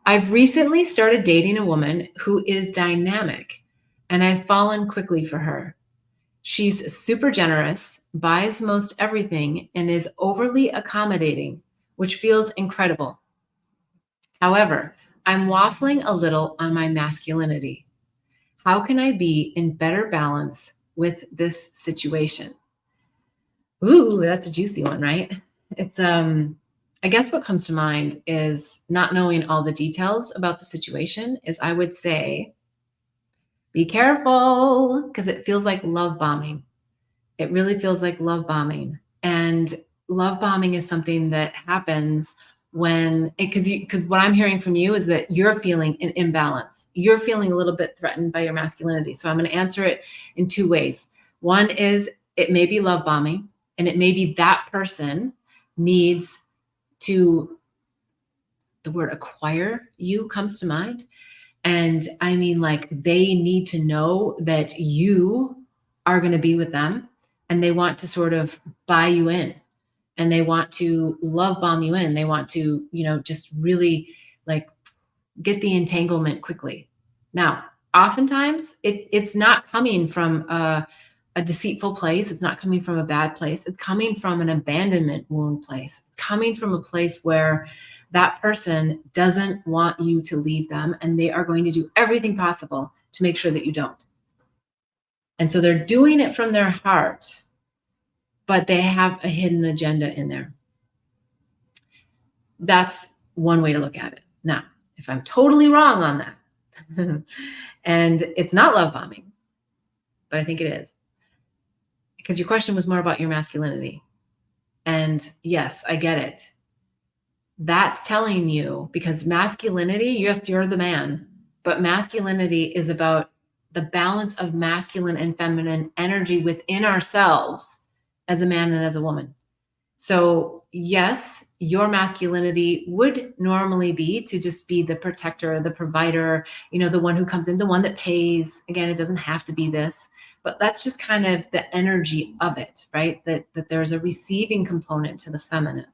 I've recently started dating a woman who is dynamic, and I've fallen quickly for her. She's super generous, buys most everything, and is overly accommodating, which feels incredible. However, I'm waffling a little on my masculinity. How can I be in better balance with this situation? Ooh, that's a juicy one, right? It's I guess what comes to mind is not knowing all the details about the situation is I would say be careful because it feels like love bombing. It really feels like love bombing. And love bombing is something that happens when because what I'm hearing from you is that you're feeling an imbalance. You're feeling a little bit threatened by your masculinity. So I'm going to answer it in two ways. One is it may be love bombing, and it may be that person needs to, the word acquire you comes to mind. And I mean, like, they need to know that you are going to be with them, and they want to sort of buy you in, and they want to love bomb you in. They want to, just really like get the entanglement quickly. Now, oftentimes it's not coming from a deceitful place. It's not coming from a bad place. It's coming from an abandonment wound place. It's coming from a place where that person doesn't want you to leave them, and they are going to do everything possible to make sure that you don't. And so they're doing it from their heart, but they have a hidden agenda in there. That's one way to look at it. Now, if I'm totally wrong on that, and it's not love bombing, but I think it is, because your question was more about your masculinity. And yes, I get it. That's telling you, because masculinity, yes, you're the man, but masculinity is about the balance of masculine and feminine energy within ourselves as a man and as a woman. So yes, your masculinity would normally be to just be the protector, the provider, the one who comes in, the one that pays. Again, it doesn't have to be this, but that's just kind of the energy of it, right? That there's a receiving component to the feminine.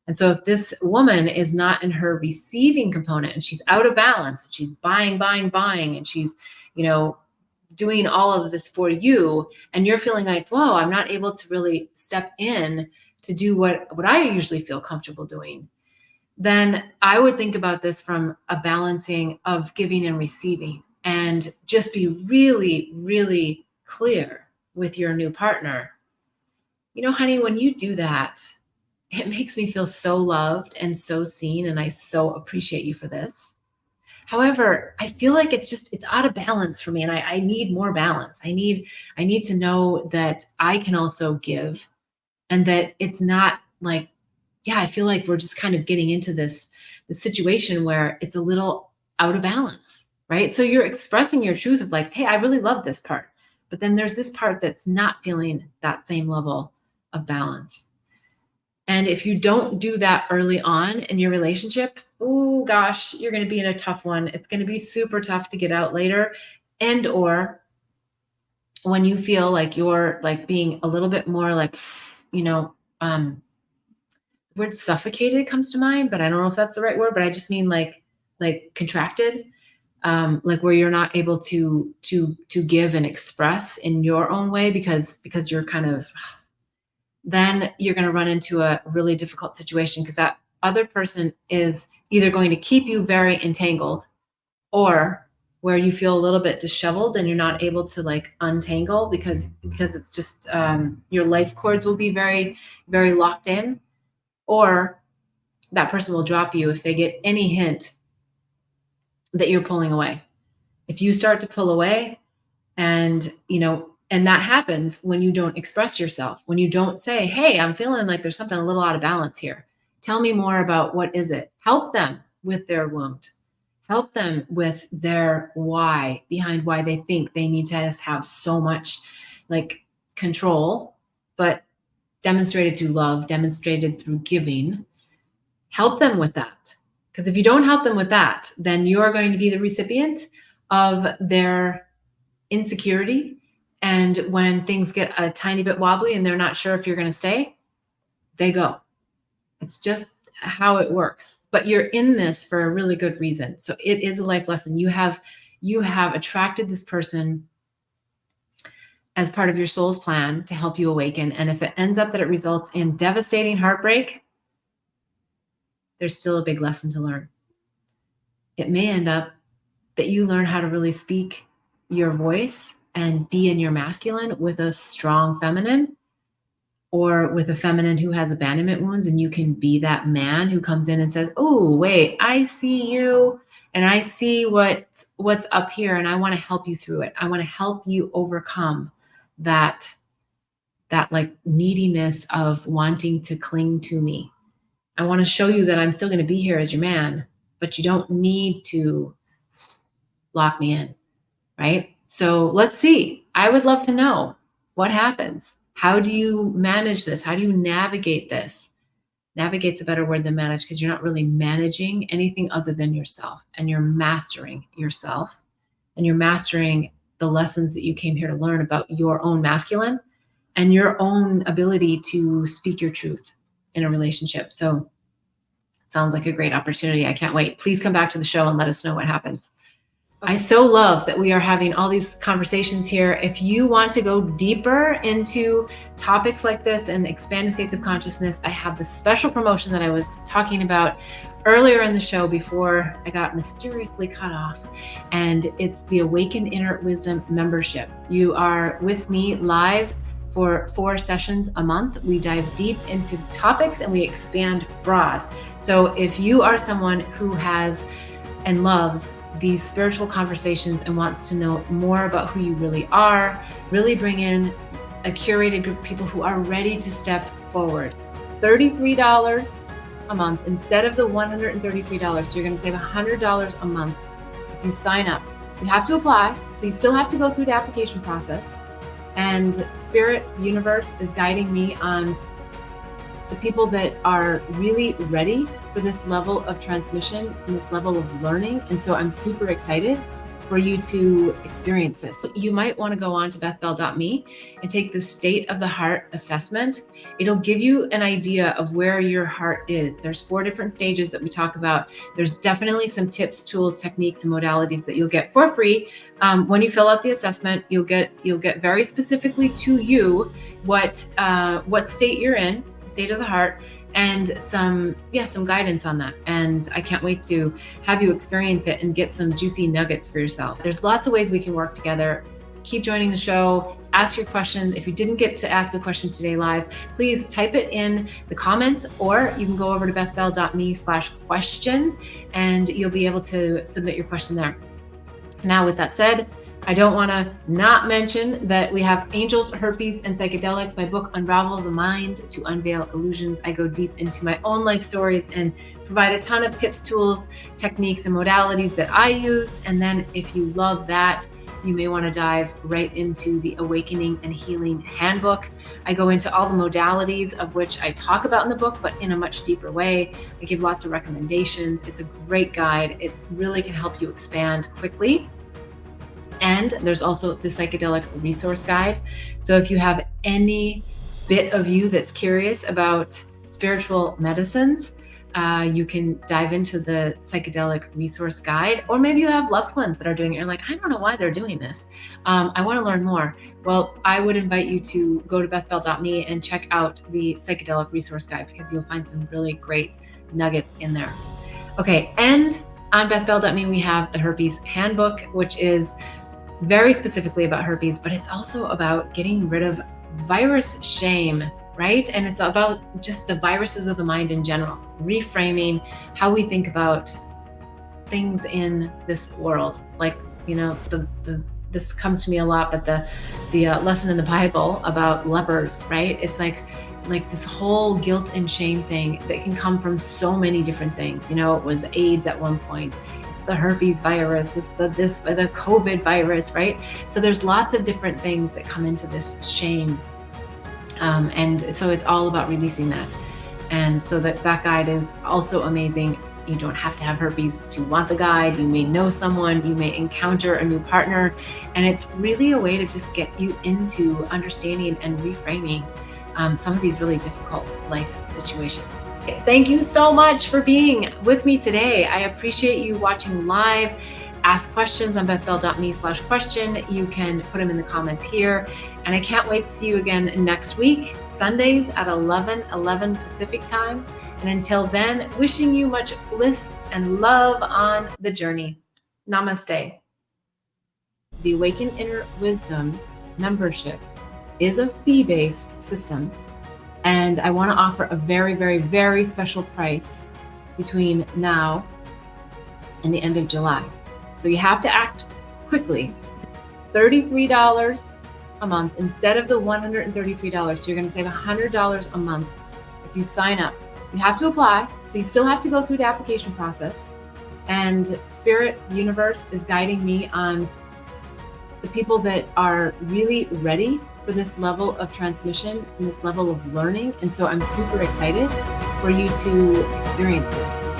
And so if this woman is not in her receiving component, and she's out of balance, and she's buying, and she's, doing all of this for you, and you're feeling like, whoa, I'm not able to really step in to do what I usually feel comfortable doing, then I would think about this from a balancing of giving and receiving, and just be really, really clear with your new partner. Honey, when you do that, it makes me feel so loved and so seen, and I so appreciate you for this. However, I feel like it's out of balance for me, and I need more balance. I need to know that I can also give, and that it's not like, yeah, I feel like we're just kind of getting into this situation where it's a little out of balance, right? So you're expressing your truth of like, hey, I really love this part, but then there's this part that's not feeling that same level of balance. And if you don't do that early on in your relationship, oh gosh, you're going to be in a tough one. It's going to be super tough to get out later. And or when you feel like you're like being a little bit more like, the word suffocated comes to mind, but I don't know if that's the right word, but I just mean like contracted, like where you're not able to give and express in your own way because you're kind of, then you're going to run into a really difficult situation, because that other person is either going to keep you very entangled, or where you feel a little bit disheveled and you're not able to like untangle because it's just your life cords will be very, very locked in, or that person will drop you if they get any hint that you're pulling away. If you start to pull away, and and that happens when you don't express yourself, when you don't say, hey, I'm feeling like there's something a little out of balance here. Tell me more about what is it. Help them with their wound. Help them with their why behind why they think they need to have so much like control, but demonstrated through love, demonstrated through giving. Help them with that. Because if you don't help them with that, then you're going to be the recipient of their insecurity. And when things get a tiny bit wobbly and they're not sure if you're going to stay, they go. It's just how it works, but you're in this for a really good reason. So it is a life lesson. You have attracted this person as part of your soul's plan to help you awaken. And if it ends up that it results in devastating heartbreak, there's still a big lesson to learn. It may end up that you learn how to really speak your voice and be in your masculine with a strong feminine, or with a feminine who has abandonment wounds, and you can be that man who comes in and says, oh, wait, I see you, and I see what's up here, and I want to help you through it. I want to help you overcome that like neediness of wanting to cling to me. I want to show you that I'm still going to be here as your man, but you don't need to lock me in, right? So let's see. I would love to know what happens. How do you manage this? How do you navigate this? Navigate's a better word than manage, because you're not really managing anything other than yourself, and you're mastering yourself, and you're mastering the lessons that you came here to learn about your own masculine and your own ability to speak your truth in a relationship. So it sounds like a great opportunity. I can't wait. Please come back to the show and let us know what happens. I so love that we are having all these conversations here. If you want to go deeper into topics like this and expanded states of consciousness, I have the special promotion that I was talking about earlier in the show before I got mysteriously cut off. And it's the Awaken Inner Wisdom membership. You are with me live for 4 sessions a month. We dive deep into topics and we expand broad. So if you are someone who has and loves these spiritual conversations and wants to know more about who you really are, really bring in a curated group of people who are ready to step forward. $33 a month instead of the $133. So you're going to save $100 a month if you sign up. You have to apply, so you still have to go through the application process. And Spirit Universe is guiding me on the people that are really ready for this level of transmission and this level of learning. And so I'm super excited for you to experience this. You might want to go on to bethbell.me and take the State of the Heart assessment. It'll give you an idea of where your heart is. There's 4 different stages that we talk about. There's definitely some tips, tools, techniques, and modalities that you'll get for free. When you fill out the assessment, you'll get very specifically to you what state you're in, the state of the heart, and some guidance on that. And I can't wait to have you experience it and get some juicy nuggets for yourself. There's lots of ways we can work together. Keep joining the show. Ask your questions. If you didn't get to ask a question today live, please type it in the comments, or you can go over to bethbell.me/question and you'll be able to submit your question there. Now, with that said, I don't want to not mention that we have Angels, Herpes, and Psychedelics, my book, Unravel the Mind to Unveil Illusions. I go deep into my own life stories and provide a ton of tips, tools, techniques, and modalities that I used. And then if you love that, you may want to dive right into the Awakening and Healing Handbook. I go into all the modalities of which I talk about in the book, but in a much deeper way. I give lots of recommendations. It's a great guide. It really can help you expand quickly. And there's also the Psychedelic Resource Guide. So if you have any bit of you that's curious about spiritual medicines, you can dive into the Psychedelic Resource Guide. Or maybe you have loved ones that are doing it. You're like, I don't know why they're doing this. I want to learn more. Well, I would invite you to go to bethbell.me and check out the Psychedelic Resource Guide, because you'll find some really great nuggets in there. Okay, and on bethbell.me, we have the Herpes Handbook, which is very specifically about herpes, but it's also about getting rid of virus shame, right? And it's about just the viruses of the mind in general, reframing how we think about things in this world. Like, you know, this comes to me a lot, but the lesson in the Bible about lepers, right? It's like this whole guilt and shame thing that can come from so many different things. You know, it was AIDS at one point. It's the herpes virus. It's the COVID virus, right? So there's lots of different things that come into this shame. And so it's all about releasing that. And so that guide is also amazing. You don't have to have herpes to want the guide. You may know someone, you may encounter a new partner, and it's really a way to just get you into understanding and reframing some of these really difficult life situations. Thank you so much for being with me today. I appreciate you watching live. Ask questions on bethbell.me/question. You can put them in the comments here. And I can't wait to see you again next week, Sundays at 11:11 Pacific time. And until then, wishing you much bliss and love on the journey. Namaste. The Awaken Inner Wisdom membership is a fee-based system, and I want to offer a very, very, very special price between now and the end of July. So you have to act quickly. $33 a month instead of the $133. So you're going to save $100 a month if you sign up. You have to apply, so you still have to go through the application process. And Spirit Universe is guiding me on the people that are really ready for this level of transmission and this level of learning. And so I'm super excited for you to experience this.